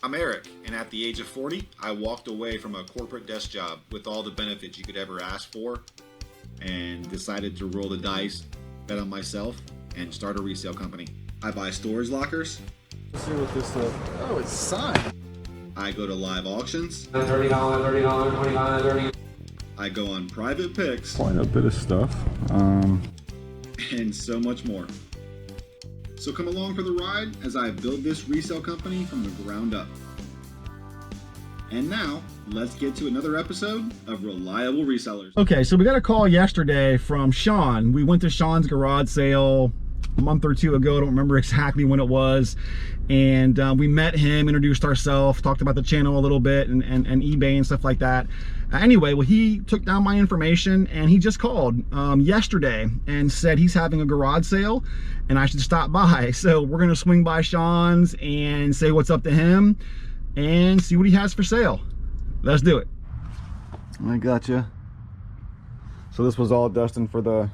I'm Eric, and at the age of 40, I walked away from a corporate desk job with all the benefits you could ever ask for and decided to roll the dice, bet on myself, and start a resale company. I buy storage lockers. Let's see what this is. Oh, it's signed. I go to live auctions. $30, $30, $29, $30. I go on private picks. Quite a bit of stuff. And so much more. So come along for the ride as I build this resale company from the ground up. And now, let's get to another episode of Reliable Resellers. Okay, so we got a call yesterday from Sean. We went to Sean's garage sale a month or two ago. I don't remember exactly when it was. And we met him, introduced ourselves, talked about the channel a little bit and eBay and stuff like that. Anyway, well, he took down my information and he just called yesterday and said he's having a garage sale and I should stop by. So we're gonna swing by Sean's and say what's up to him and see what he has for sale. Let's do it. I gotcha. So this was all destined for the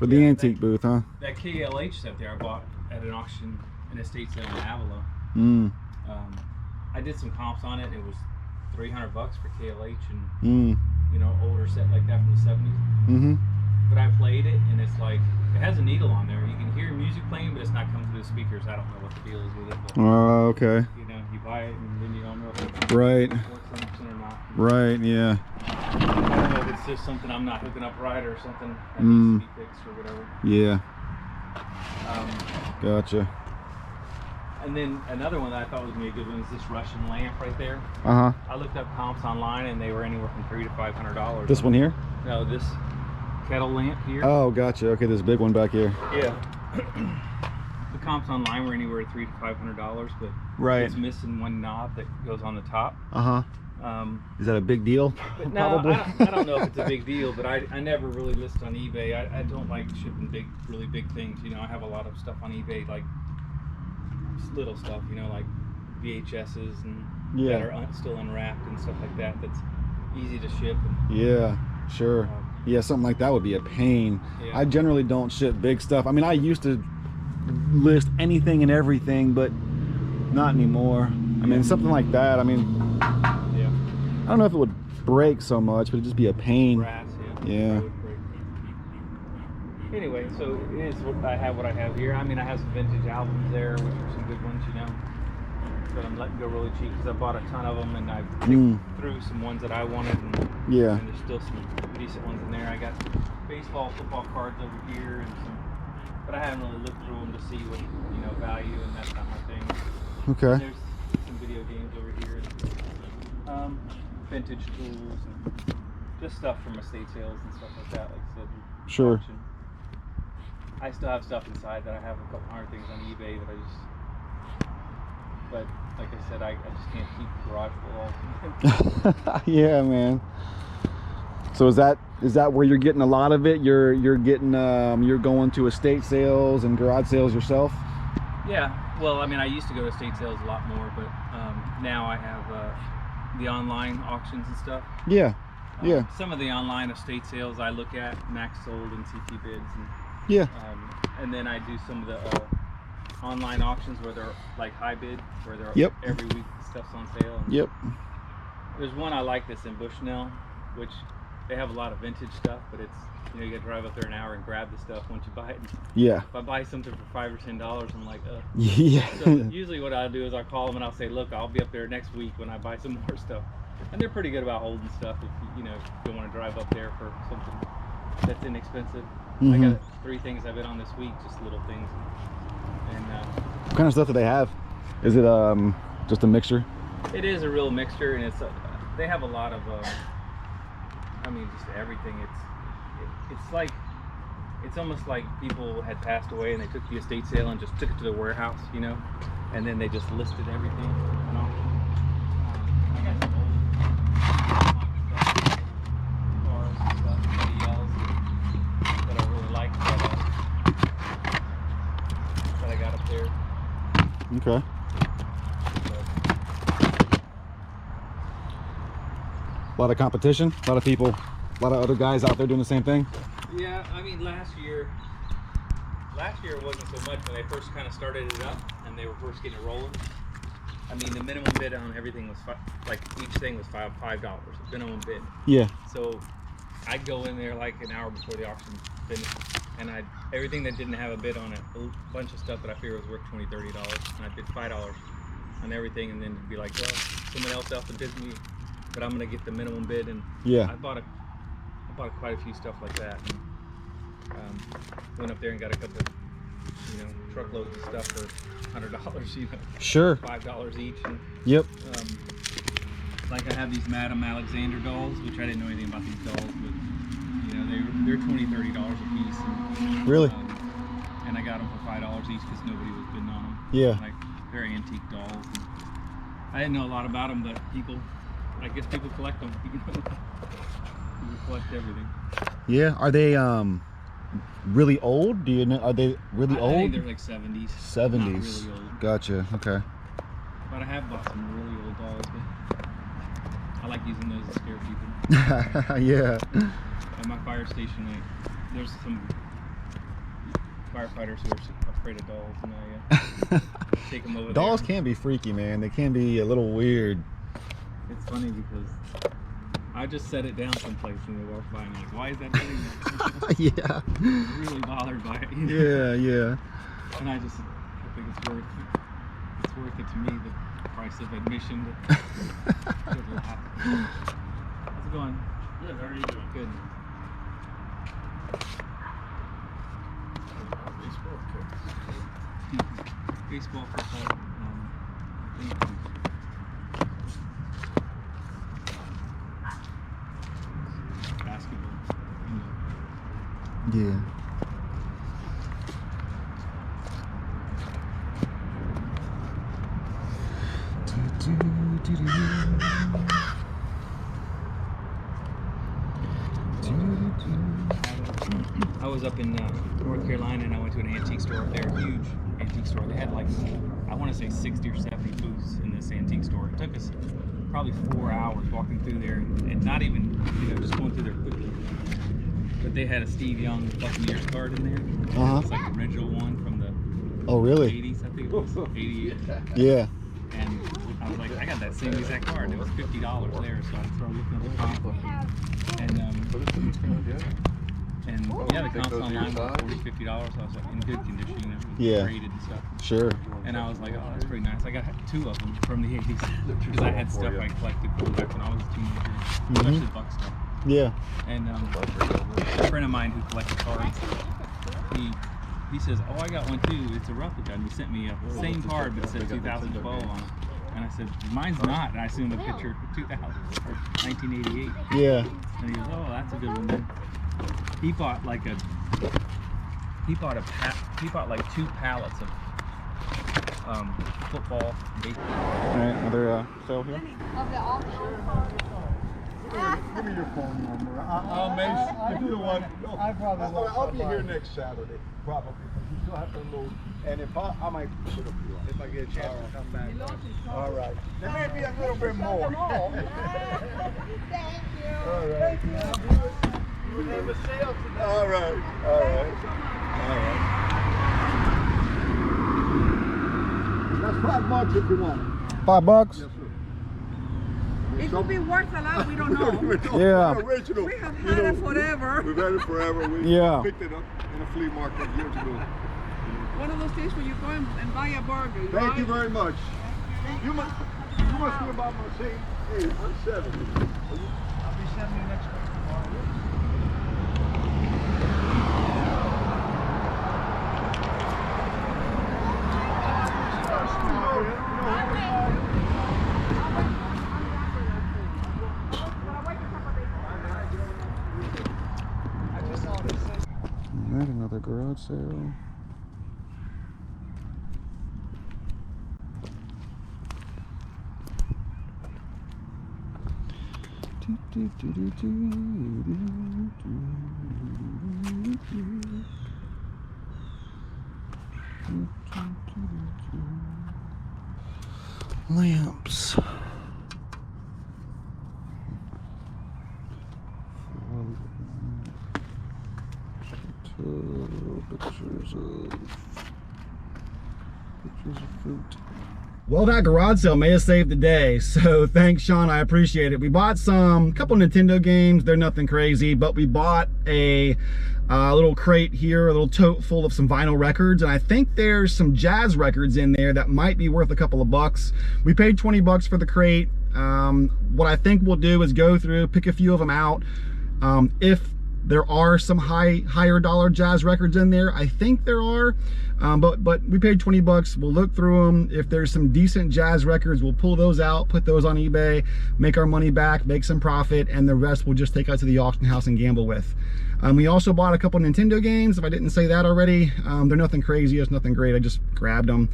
antique booth, huh? That KLH stuff there I bought at an auction, an estate sale in Avila. I did some comps on it. It was $300 for KLH and you know, older set like that from the 70s. But I played it and it's like, it has a needle on there. You can hear music playing, but it's not coming through the speakers. I don't know what the deal is with it. But, Oh, okay. you know, you buy it and then you don't know if it Right. works 100% or not. Right, yeah. I don't know if it's just something I'm not hooking up right or something that needs to be fixed or whatever. Yeah. Um, Gotcha. And then another one that I thought was gonna be a good one is this Russian lamp right there. Uh-huh. I looked up comps online and they were anywhere from $300 to $500. This one here? No, this kettle lamp here. Oh, gotcha. Okay, this big one back here. Yeah. The comps online were anywhere $300 to $500, but Right. it's missing one knob that goes on the top. Uh-huh. Is that a big deal? But no, I don't know if it's a big deal, but I never really list on eBay. I don't like shipping really big things. You know, I have a lot of stuff on eBay, like little stuff, you know, like VHSs and that are still unwrapped and stuff like that. That's easy to ship. And, Yeah, sure. Yeah, something like that would be a pain. Yeah. I generally don't ship big stuff. I mean, I used to list anything and everything, but not anymore. I mean, something like that, I mean, yeah. I don't know if it would break so much, but it'd just be a pain. Brass, Yeah. Anyway, so it is what I have here. I mean, I have some vintage albums there, which are some good ones, you know. But I'm letting go really cheap because I bought a ton of them and I threw some ones that I wanted. And, Yeah. and there's still some decent ones in there. I got baseball, football cards over here, and some, but I haven't really looked through them to see what, you know, value, and that's not my thing. Okay. There's some video games over here, and, vintage tools, and just stuff from estate sales and stuff like that. Like I said, Sure. auction. I still have stuff inside that I have a couple hundred things on eBay that I just, but like I said, I just can't keep the garage full all the time. Yeah, man. So is that where you're getting a lot of it? You're getting you're going to estate sales and garage sales yourself? Yeah, well, I mean, I used to go to estate sales a lot more, but now I have the online auctions and stuff. Yeah. Yeah. Some of the online estate sales I look at, Max Sold and CT Bids, Yeah. and then I do some of the online auctions where they're like high bid, where they're every week stuff's on sale. And Yep. there's one I like that's in Bushnell, which they have a lot of vintage stuff, but it's, you know, you got to drive up there an hour and grab the stuff once you buy it. Yeah. If I buy something for $5 or $10, I'm like, Yeah. So usually what I'll do is I'll call them and I'll say, look, I'll be up there next week when I buy some more stuff. And they're pretty good about holding stuff if you know, if you don't want to drive up there for something that's inexpensive. I got 3 things I bid on this week, just little things. And What kind of stuff do they have? Is it just a mixture? it is a real mixture, and it's they have a lot of I mean, just everything. It's like, it's almost like people had passed away and they took the estate sale and just took it to the warehouse, you know, and then they just listed everything, you know. I got some old cars and stuff, ADLs that I really like that I got up there. Okay. A lot of competition, a lot of people, a lot of other guys out there doing the same thing. Yeah, I mean, last year it wasn't so much when they first kind of started it up and they were first getting it rolling. I mean, the minimum bid on everything was like each thing was $5. Minimum bid. Yeah. So I'd go in there like an hour before the auction finished, and everything that didn't have a bid on it, a bunch of stuff that I figured was worth $20, $30, and I bid $5 on everything, and then be like, well, someone else bids me, but I'm gonna get the minimum bid, and Yeah. I bought quite a few stuff like that, and went up there and got a couple, truckloads of stuff for $100, Sure. $5 each, and Yep. like I have these Madame Alexander dolls, which I didn't know anything about these dolls, but they're $20, $30 a piece. And, Really? And I got them for $5 each because nobody was bidding on them. Yeah. Like very antique dolls. And I didn't know a lot about them, but I guess people collect them. People collect everything. Yeah. Are they really old? Do you know? Are they really I old? think they're like 70s. 70s. Not really old. Gotcha. Okay. But I have bought some really old dolls. But I like using those to scare people. Yeah. At my fire station, there's some firefighters who are afraid of dolls, and I take them over Dolls there. can be freaky, man. They can be a little weird. It's funny because I just set it down someplace and they walk by and I'm like, why is that doing that? Yeah. I'm really bothered by it. Yeah, yeah. And I think it's worth it to me, the price of admission. How's it going? Good, how are you doing? Good. Baseball, football, I think basketball. Yeah. I was up in North Carolina and I went to an antique store up there, a huge antique store. They had like, I want to say 60 or 70 booths in this antique store. It took us probably 4 hours walking through there and not even, just going through there quickly. But they had a Steve Young Buccaneers card in there. Uh-huh. It's like the original one from the Oh, really? 80s, I think it was, 88. Yeah. And I was like, I got that same exact card. It was $50 there, so I started looking at the comp. And yeah, the comps online were $40, $50. I was like, in good condition, it was Yeah. graded and stuff. Sure. And I was like, oh, that's pretty nice. I got 2 of them from the 80s because I had stuff I collected from back when I was a teenager, especially Buck stuff. Yeah. And a friend of mine who collected cards, he says, oh, I got one too. It's a replica. And he sent me a same card, but it said 2012 on it. And I said, mine's not. And I sent him a picture of 2000 or 1988. Yeah. And he goes, oh, that's a good one then. He bought like 2 pallets of football, baseball. All right, another sale here. Of the auction. Give me your phone number. If you want, I'll be here next Saturday, probably. Because you still have to load. And if I might put a few on. If I get a chance to come back. All right. There may be a little bit more. Thank you. All right. All right. All right. All right. That's $5 if you want it. $5? Yes, sir. It could be worth a lot, we don't know. Yeah. Original. We have had it forever. We've had it forever. We Yeah. picked it up in a flea market years ago. One of those things where you go and buy a burger. Thank you very much. You must be about my same age. I'm 70. I'll be 70 next week tomorrow. All right, another garage sale. Lamps. Pictures of fruit. Well, that garage sale may have saved the day, so thanks, Sean. I appreciate it. We bought a couple Nintendo games. They're nothing crazy, but we bought a little crate here, a little tote full of some vinyl records, and I think there's some jazz records in there that might be worth a couple of bucks. We paid 20 bucks for the crate. What I think we'll do is go through, pick a few of them out. If there are some higher dollar jazz records in there, I think there are, but we paid 20 bucks. We'll look through them. If there's some decent jazz records, we'll pull those out, put those on eBay, make our money back, make some profit, and the rest we'll just take out to the auction house and gamble with. We also bought a couple Nintendo games, if I didn't say that already. They're nothing crazy, it's nothing great, I just grabbed them.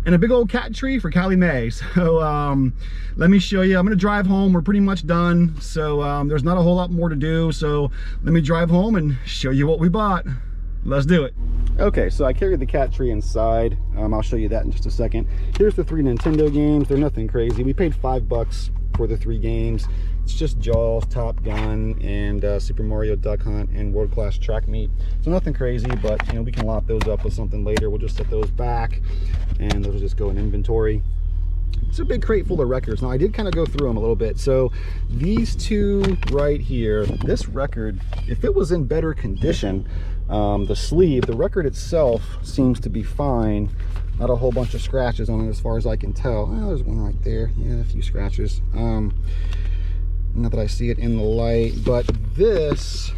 And a big old cat tree for Callie Mae. So let me show you. I'm gonna drive home. We're pretty much done. So there's not a whole lot more to do. So let me drive home and show you what we bought. Let's do it. Okay, so I carried the cat tree inside. I'll show you that in just a second. Here's the 3 Nintendo games. They're nothing crazy. We paid 5 bucks for the 3 games. It's just Jaws, Top Gun, and Super Mario Duck Hunt, and World Class Track Meet. So nothing crazy, but you know, we can lock those up with something later. We'll just set those back, and those will just go in inventory. It's a big crate full of records. Now I did kind of go through them a little bit. So these 2 right here, this record, if it was in better condition, the sleeve, the record itself seems to be fine. Not a whole bunch of scratches on it as far as I can tell. Oh, there's one right there. Yeah, a few scratches. Not that I see it in the light, but this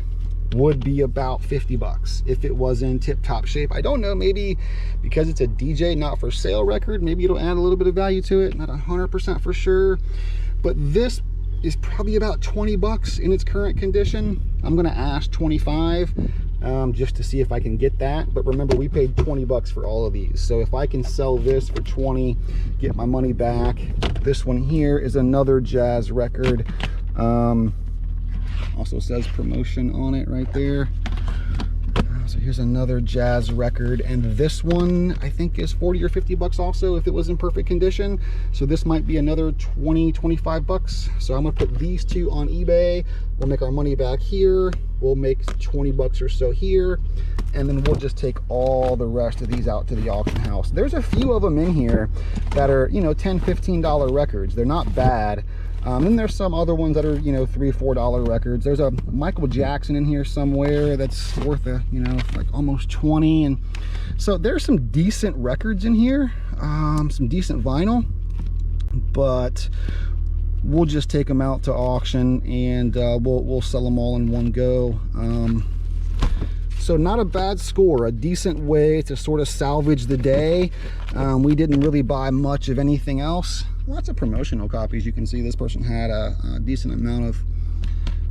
would be about 50 bucks if it was in tip-top shape. I don't know, maybe because it's a DJ not for sale record, maybe it'll add a little bit of value to it. Not 100% for sure, but this is probably about 20 bucks in its current condition. I'm gonna ask 25 just to see if I can get that. But remember, we paid 20 bucks for all of these, so if I can sell this for 20, get my money back. This one here is another jazz record. Also says promotion on it right there. So here's another jazz record, and this one I think is 40 or 50 bucks also if it was in perfect condition. So this might be another 20, 25 bucks. So I'm gonna put these 2 on eBay. We'll make our money back here. We'll make 20 bucks or so here, and then we'll just take all the rest of these out to the auction house. There's a few of them in here that are, you know, $10, $15 records. They're not bad. Then there's some other ones that are, you know, $3, $4 records. There's a Michael Jackson in here somewhere that's worth a, you know, like almost 20. And so there's some decent records in here, some decent vinyl, but we'll just take them out to auction, and we'll sell them all in one go. So not a bad score, a decent way to sort of salvage the day. We didn't really buy much of anything else. Lots of promotional copies. You can see this person had a decent amount of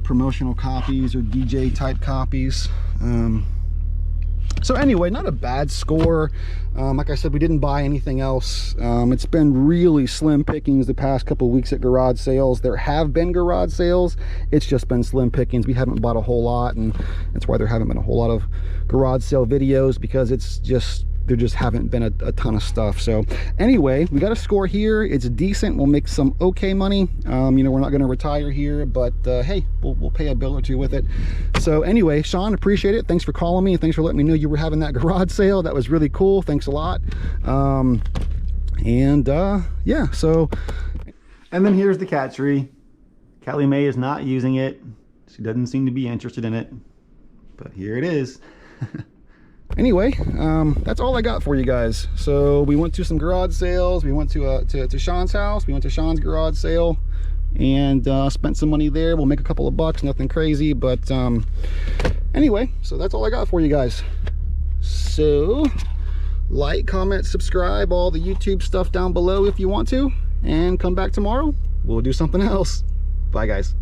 promotional copies or DJ type copies. So anyway, not a bad score. Like I said, we didn't buy anything else. It's been really slim pickings the past couple of weeks at garage sales. There have been garage sales, it's just been slim pickings. We haven't bought a whole lot, and that's why there haven't been a whole lot of garage sale videos, because it's just, there just haven't been a ton of stuff. So anyway, we got a score here. It's decent. We'll make some okay money. You know, we're not going to retire here, but hey, we'll pay a bill or 2 with it. So anyway, Sean, appreciate it. Thanks for calling me, and thanks for letting me know you were having that garage sale. That was really cool. Thanks a lot. Yeah, so, and then here's the cat tree. Callie Mae is not using it. She doesn't seem to be interested in it, but here it is. Anyway, that's all I got for you guys. So we went to some garage sales. We went to Sean's house. We went to Sean's garage sale and spent some money there. We'll make a couple of bucks, nothing crazy, but anyway, so that's all I got for you guys. So like, comment, subscribe, all the YouTube stuff down below if you want to, and come back tomorrow. We'll do something else. Bye guys.